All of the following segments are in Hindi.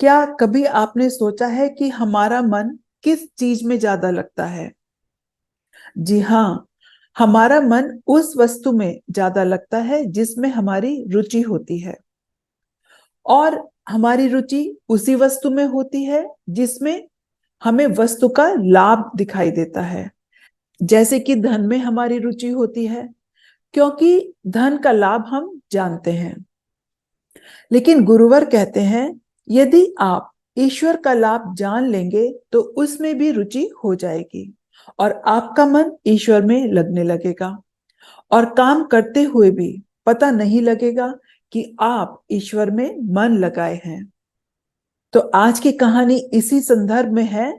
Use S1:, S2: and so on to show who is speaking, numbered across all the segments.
S1: क्या कभी आपने सोचा है कि हमारा मन किस चीज में ज्यादा लगता है? जी हाँ, हमारा मन उस वस्तु में ज्यादा लगता है जिसमें हमारी रुचि होती है। और हमारी रुचि उसी वस्तु में होती है जिसमें हमें वस्तु का लाभ दिखाई देता है। जैसे कि धन में हमारी रुचि होती है, क्योंकि धन का लाभ हम जानते हैं। लेकिन गुरुवर कहते हैं, यदि आप ईश्वर का लाभ जान लेंगे तो उसमें भी रुचि हो जाएगी और आपका मन ईश्वर में लगने लगेगा और काम करते हुए भी पता नहीं लगेगा कि आप ईश्वर में मन लगाए हैं। तो आज की कहानी इसी संदर्भ में है।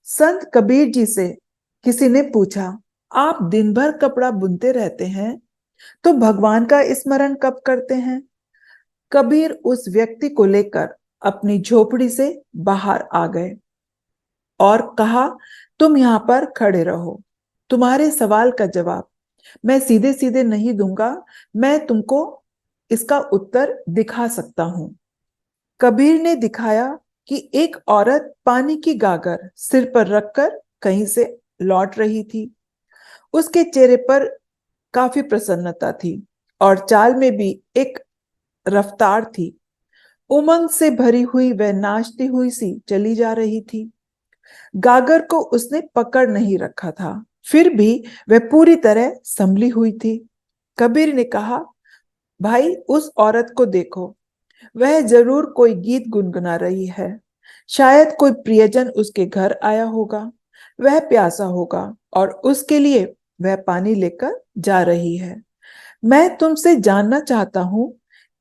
S1: संत कबीर जी से किसी ने पूछा, आप दिन भर कपड़ा बुनते रहते हैं तो भगवान का स्मरण कब करते हैं? कबीर उस व्यक्ति को लेकर अपनी झोपड़ी से बाहर आ गए और कहा, तुम यहां पर खड़े रहो। तुम्हारे सवाल का जवाब मैं सीधे सीधे नहीं दूंगा, मैं तुमको इसका उत्तर दिखा सकता हूं। कबीर ने दिखाया कि एक औरत पानी की गागर सिर पर रखकर कहीं से लौट रही थी। उसके चेहरे पर काफी प्रसन्नता थी और चाल में भी एक रफ्तार थी। उमंग से भरी हुई वह नाचती हुई सी चली जा रही थी। गागर को उसने पकड़ नहीं रखा था, फिर भी वह पूरी तरह संभली हुई थी। कबीर ने कहा, भाई उस औरत को देखो, वह जरूर कोई गीत गुनगुना रही है। शायद कोई प्रियजन उसके घर आया होगा, वह प्यासा होगा और उसके लिए वह पानी लेकर जा रही है। मैं तुमसे जानना चाहता हूं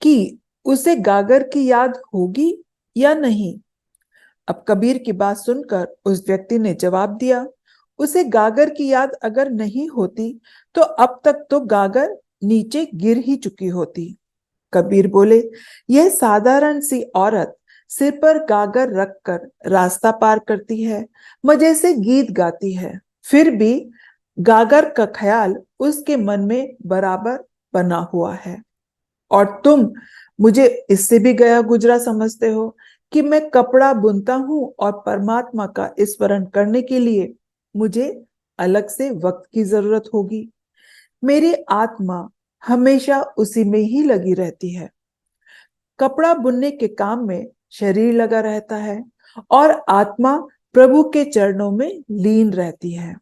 S1: कि उसे गागर की याद होगी या नहीं। अब कबीर की बात सुनकर उस व्यक्ति ने जवाब दिया, उसे गागर की याद अगर नहीं होती तो अब तक तो गागर नीचे गिर ही चुकी होती। कबीर बोले, यह साधारण सी औरत सिर पर गागर रखकर रास्ता पार करती है, मजे से गीत गाती है, फिर भी गागर का ख्याल उसके मन में बराबर बना हुआ है। और तुम मुझे इससे भी गया गुजरा समझते हो कि मैं कपड़ा बुनता हूं और परमात्मा का स्मरण करने के लिए मुझे अलग से वक्त की जरूरत होगी। मेरी आत्मा हमेशा उसी में ही लगी रहती है। कपड़ा बुनने के काम में शरीर लगा रहता है और आत्मा प्रभु के चरणों में लीन रहती है।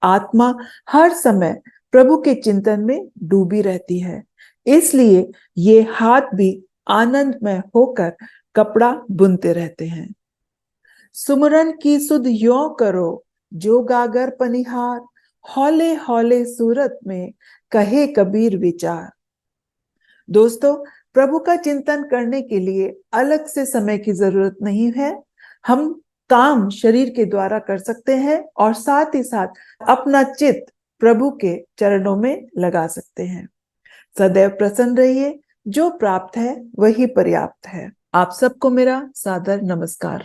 S1: आत्मा हर समय प्रभु के चिंतन में डूबी रहती है। इसलिए ये हाथ भी आनंदमय होकर कपड़ा बुनते रहते हैं। सुमरन की सुध यों करो, जो गागर पनिहार, हौले हौले सूरत में कहे कबीर विचार। दोस्तों, प्रभु का चिंतन करने के लिए अलग से समय की जरूरत नहीं है। हम काम शरीर के द्वारा कर सकते हैं और साथ ही साथ अपना चित्त प्रभु के चरणों में लगा सकते हैं। सदैव प्रसन्न रहिए, जो प्राप्त है वही पर्याप्त है। आप सबको मेरा सादर नमस्कार।